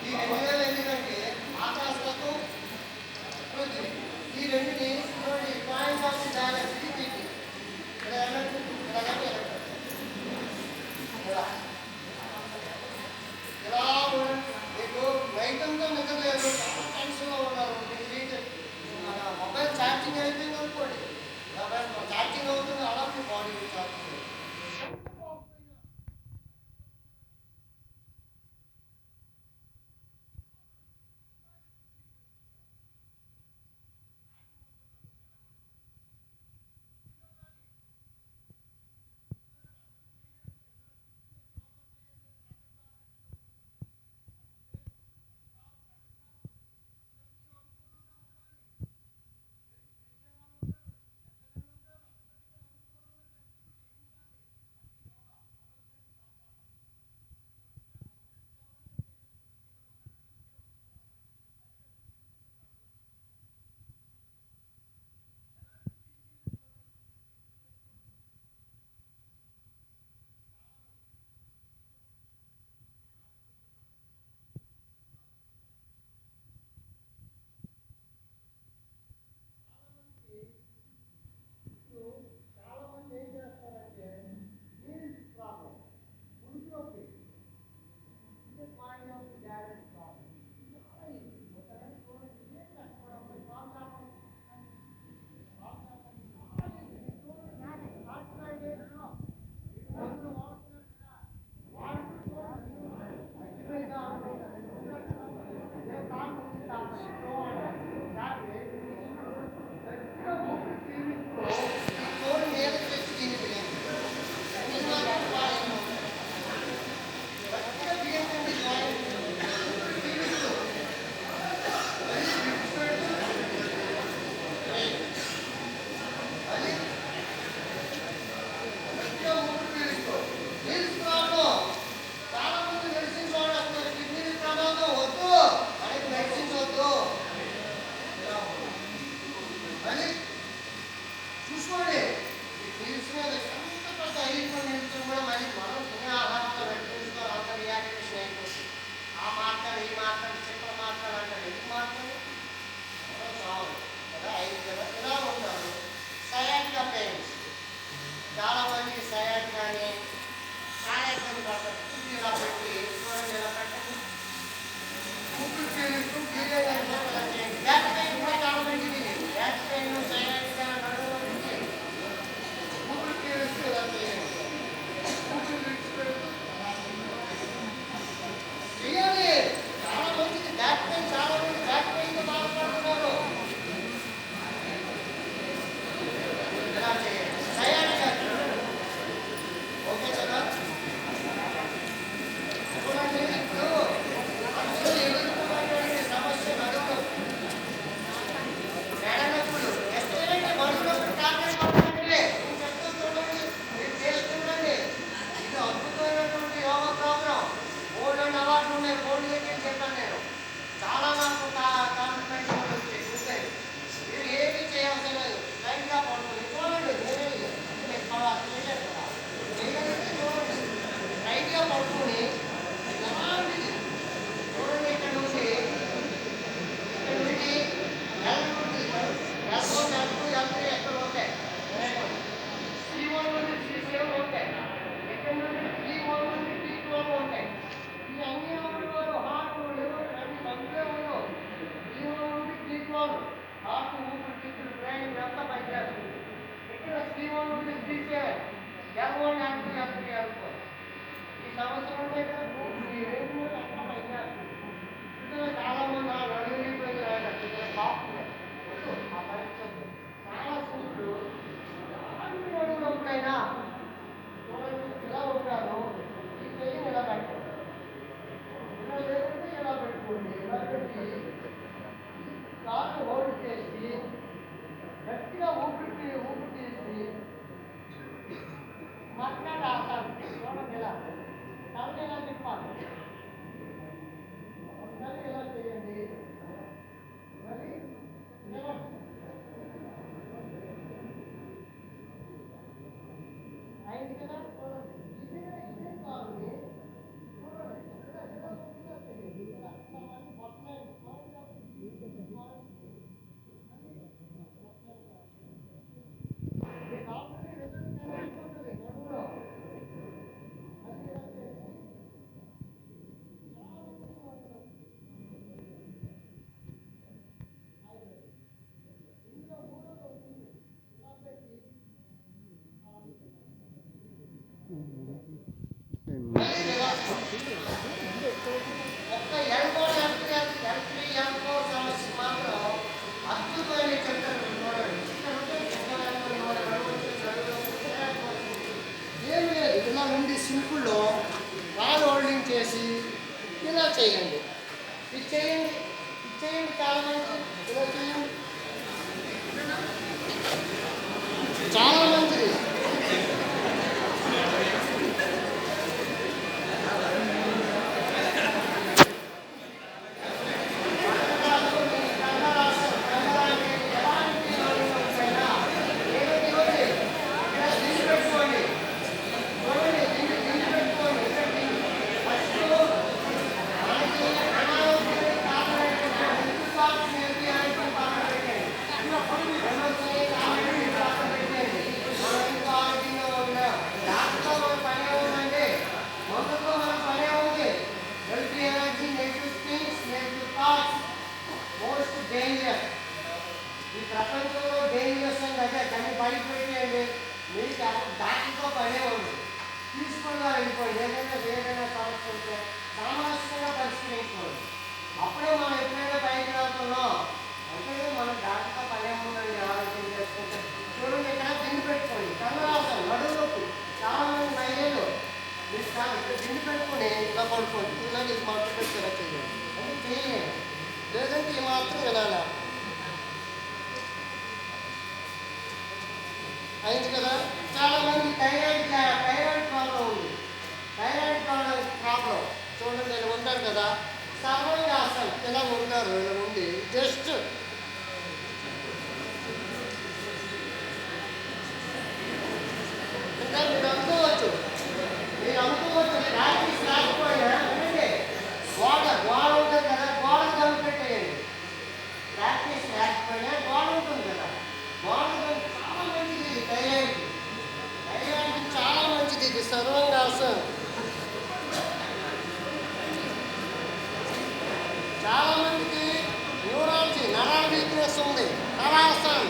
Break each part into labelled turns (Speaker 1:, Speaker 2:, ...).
Speaker 1: ఈ 2008 అంటే ఆకాశవత్తు పృథ్వీ ఈ రెండుని చూడండి పాయింట్ ఆఫ్ ది బ్యాలెన్స్ ఇది పీకి ఇక్కడ ఎలక్ట్రిక్ ఇక్కడ కానీ ఎలక్ట్రిక్ ఇలా ఇలా మీకు నైట్ అంతా నిద్రలేదు చాలా టెన్షన్లో ఉన్నారు మీకు మన మొబైల్ ఛార్జింగ్ అయిపోయింది అనుకోండి మొబైల్ ఛార్జింగ్ అవుతుంది అలా మీ బాడీ ఛార్జింగ్ చాలా మంది సయాడ్ కానీ చాలా ఇబ్బంది పడతారు ఇలా పెట్టి చూడండి ఇలా పెట్టండి ఊపిరి పీలుస్తూ బ్యాక్ పెయిన్ కూడా చాలా మందికి బ్యాక్ పెయిన్ సయాడ్ నడుము ఊపిరి పీలుస్తూ ఇలా చేయండి ఊపిరి విడిచిపెడుతూ చేయాలి చాలా మందికి బ్యాక్ పెయిన్ చాలా మంది బ్యాక్ పెయిన్తో బాధపడుతున్నారు ఇలా చేయండి సయాడ్ ఓకే కదా చూడండి ఇప్పుడు అందరూ ఎదుర్కొన్నటువంటి సమస్య నడుము మేడనప్పుడు ఎస్టేట్ మనుషులకు టార్గెట్ అవుతుందంటే చెప్తూ చూడండి మీరు చేస్తుండండి ఇది అద్భుతమైనటువంటి యోగా ప్రోగ్రామ్ బోర్డు అండ్ అవార్డులు ఉన్నాయి బోర్డు దగ్గర చెప్పాను నేను చాలా నాకు కాన్ఫిడెన్స్ వచ్చాయి చూసాను మీరు ఏమీ చేయాల్సిన లేదు లైట్గా పడుతుంది చూడండి మీరే చేయలేదు కదా చేయగలిగితే చూడండి లైట్గా పడుతుంది ఎలాంటిది చూడండి ఇక్కడ నుండి ఎల్ నుండి ఎల్1 ఎల్2 ఎల్3 ఎక్కడ ఉంటాయి C1 నుండి C7 ఉంటాయి ఇక్కడ నుండి T1 నుండి T12 ఉంటాయి ఈ అన్ని అవయవాలు హార్ట్ లివర్ అన్ని సంఖ్య ఉండవు T1 నుండి T12 హార్ట్ ఊపిరితిత్తులు బ్రెయిన్ ఇదంతా పనిచేస్తుంది ఇక్కడ C1 నుండి C7 L1 L2 L3 L4 ఈ సంవత్సరం ఉంటే ఈ రెండు అంతా పనిచేస్తుంది ఇక్కడ చాలా మంది నడుగులిపోయి ఇక్కడ కాపులు ఆ పరీక్షలు చాలా సూట్లు అన్ని నడుగులప్పుడైనా చూడండి ఇలా ఉంటాను ఈ చెయ్యి ఇలా పెట్టుకోండి ఇలా లేకుంటే ఇలా పెట్టుకోండి ఇలా పెట్టి కాళ్ళు హోల్డ్ చేసి గట్టిగా ఊపిరి తీసి మాట్లాడి ఆసాను చూడండి ఇలా తలని ఇలా తిప్పాలి ఒకసారి ఇలా చేయండి మరి అయింది కదా చూడండి ఇదే కావాలి చూడండి ఇలా చేయండి సింపుల్లో కాలు హోల్డింగ్ చేసి ఇలా చేయండి. ఇది చేయండి, ఇది చేయండి, చాలా మంచిది. ఇలా చేయండి, చాలా మంచిది. ఈ ప్రపంచంలో డేంజరస్ అని అదే దాన్ని పడిపోయింది. మీకు డాక్టర్తో పనే ఉంది, తీసుకున్నా వెళ్ళిపోయింది. ఏదైనా సమస్య ఉంటే సామరస్యంగా పరిష్కరించుకోండి. అప్పుడే మనం ఎప్పుడైనా బయట వెళ్తున్నాం అంటే మనం డాక్టర్తో పనే ఉందండి ఆలోచన చేసుకుంటే. చూడండి, ఇక్కడ దిండు పెట్టుకోండి, కన్నరాసం నడువులోకి చాలా మంది మహిళలు మీరు ఇక్కడ దిండు పెట్టుకుని ఇలా పడుకోండి. ఇలాగే ఇది మాత్రం పెట్టి ఇలా చేయండి, అంటే చేయలేము. లేదంటే ఈ మాత్రం వినాలా అయింది కదా. చాలా మంది థైరాయిడ్ ప్రాబ్లం ఉంది. థైరాయిడ్ ప్రాబ్లం చూడండి, ఇలా ఉంటారు కదా, సర్వాంగాసనం ఇలా ఉంటారు. ఇలా ఉండి జస్ట్ ఇంకా మీరు అనుకోవచ్చు ప్రాక్టీస్ రాకపోయినా అంటే గోడ ఉంటుంది కదా, గోడ కనిపెట్టేయండి. ప్రాక్టీస్ లేకపోయినా గోడ ఉంటుంది కదా, గోడ చాలా మంచిది. థైరాయిడ్ చాలా మంచిది. ఇది సర్వాంగాసనం చాలా మందికి న్యూరాలజీ నరాల వీక్నెస్ ఉంది. హలాసన్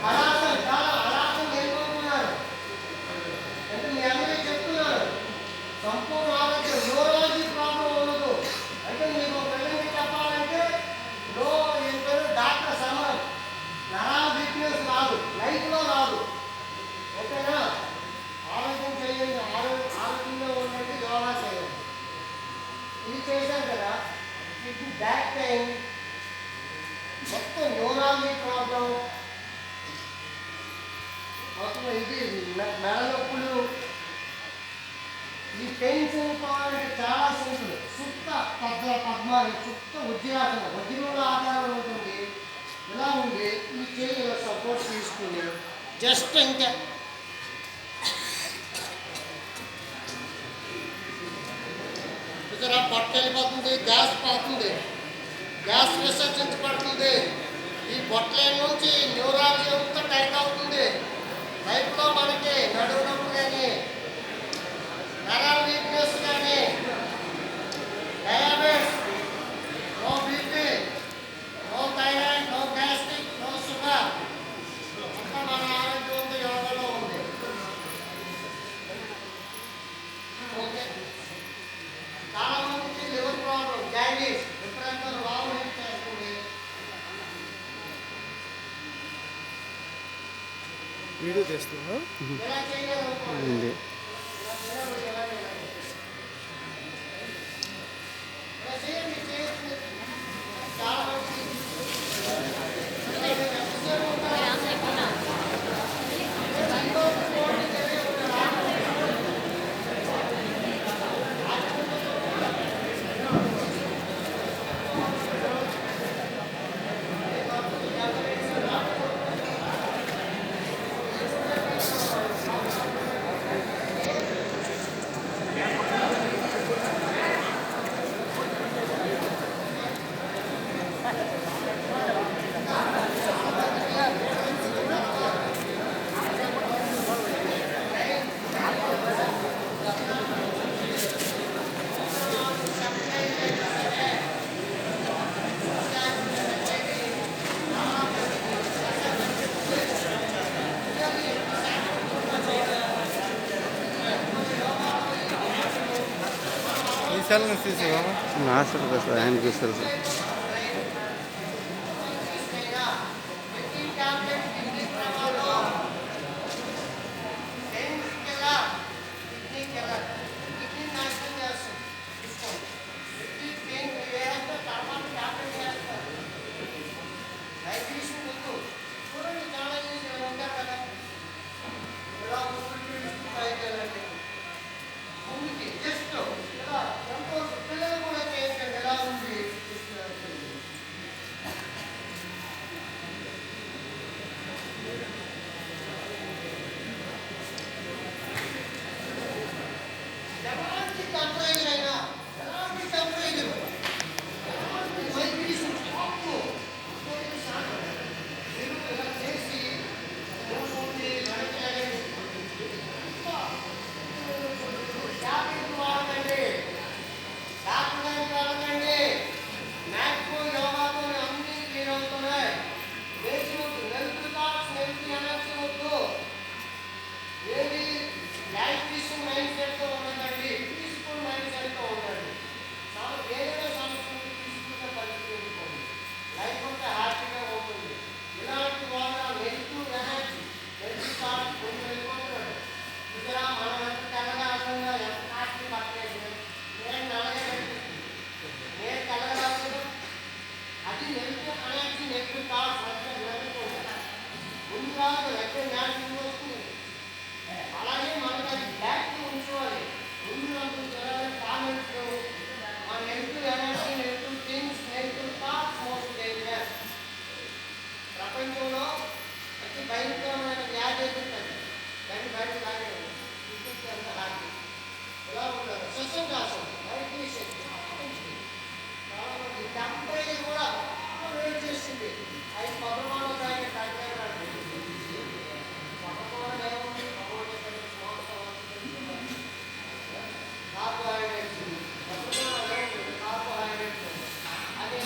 Speaker 1: హలాసన్ నేర్చుకుంటున్నారు అంటే మీ అందరికీ చెప్తున్నారు. సంపూర్ణ ఆరోగ్యం, న్యూరాలజీ ప్రాబ్లం ఉండదు. అంటే మీకు ప్రజెంట్ చెప్పాలంటే డాక్టర్ సమరం నరాల వీక్నెస్ రాదు, లైఫ్లో రాదు. ఓకేనా? ఆరోగ్యం చేయండి, ఆరోగ్యంగా ఉండండి, యోగా చేయండి. ఇది చేశారు కదా, ఇది బ్యాక్ పెయిన్, మొత్తం న్యూరాలజీ ప్రాబ్లం మొత్తం, ఇది మెడ నొప్పులు. ఈ పెయిన్స్ పోవాలంటే చాలా సింపుల్. సుప్త పద్మాని, సుప్త వజ్రాసనం, వజ్రంలో ఆధారం ఉంటుంది. ఇలా ఉండి ఈ చేయి సపోర్ట్ తీసుకుని జస్ట్ ఇంకా ఇక్కడ పొట్ట వెళ్ళిపోతుంది, గ్యాస్ పోతుంది, గ్యాస్ విసర్జించబడుతుంది. ఈ పొట్టల నుంచి న్యూరాలజీ అంతా టైట్ అవుతుంది. లైఫ్లో మనకి నడువు నొప్పి కానీ, నరాల వీక్నెస్ కానీ, diabetes, no BP, no thyroid, no gastric, no sugar, అంతా మన ఆరోగ్యం ఉంది, యోగాలో ఉంది. ఓకే, చాలా మందికి లివర్ ప్రాబ్లం, జాండీస్, విపరీతంగా లావు చేస్తుంది.
Speaker 2: వీడియో చేస్తున్నా
Speaker 1: ఎలా చేయాలి?
Speaker 2: చాలా తీసావా
Speaker 3: హాస్పిటల్ కదా సార్ ఆయనకి ఇస్తారు సార్
Speaker 1: ప్రతి టాబ్లెట్ కిడ్నీ ప్రమాదం కిడ్నీ నాశనం చేస్తుంది తీసుకోండి ప్రతి పెయిన్ వేస్తే తర్వాత టాబ్లెట్ వేస్తారు డైజెషన్ వద్దు చూడండి చాలా ఉంటారు కదా ఇలా పైకి ముందుకి జస్ట్ ఇలా ఎంతో పిల్లలు కూడా చేయించండి ఎలా ఉంది ఎలాంటి టెంపరేచర్ అయినా ఎలాంటి టెంపరేచర్ ఎలాంటి వైబ్రేషన్ షాక్ మీరు ఇలా చేసి మూసుకుంటే వెనక్కి వెళ్ళండి ట్యాబ్లెట్ వాడకండి డాక్టర్ దగ్గరికి వెళ్ళకండి మ్యాక్సిమం యోగాతో అన్ని క్లియర్ అవుతున్నాయి లేచి వద్దు నెల్తు థాట్స్ నెల్తు ఎనర్జీ వద్దు ఏది యాక్టివేషన్ మైండ్ సెట్తో ఉండకండి పీస్ఫుల్ మైండ్ సెట్తో ఉండండి ఏదైనా సమస్యను పీస్ఫుల్గా పరిష్కరించుకోండి లైఫ్ అంతా హ్యాపీగా ఉంటుంది ఇలాంటి వాళ్ళ నెగిటివ్ ఎనర్జీ నెగిటివ్ థాట్స్ కొన్ని వెళ్ళిపోతున్నాడు ఇద్దరా మనం ఎంత తెల్లగా అందంగా ఎంత కాస్ట్లీ పట్టలేదు నేను నల్లగా నేను తెల్లగా రాలేదు అది నెగిటివ్ ఎనర్జీ నెగిటివ్ థాట్స్ అంటే వెళ్ళకుండా ముందు కాదు ఎక్కడ మ్యాచింగ్ వస్తుంది అలాగే మనకు అది బ్యాక్ ఉంచుకోవాలి ముందు నాకు జరగాలి కామెంట్స్ ఆ negative energy negative things negative thoughts most dangerous ప్రపంచంలో అతి భయంకరమైన వ్యాధి ఎదుగుతుంది దాన్ని బయట లాగే ఎలా ఉంటారు సస్యకాశం వైబ్రేషన్ టెంపరేచర్ కూడా వేడి చేస్తుంది అది పదమానం తాగే తగ్గడానికి పదమానం ఏముంది కార్బోహైడ్రేట్స్ పదమానం ఏముంది కార్బోహైడ్రేట్స్ అదే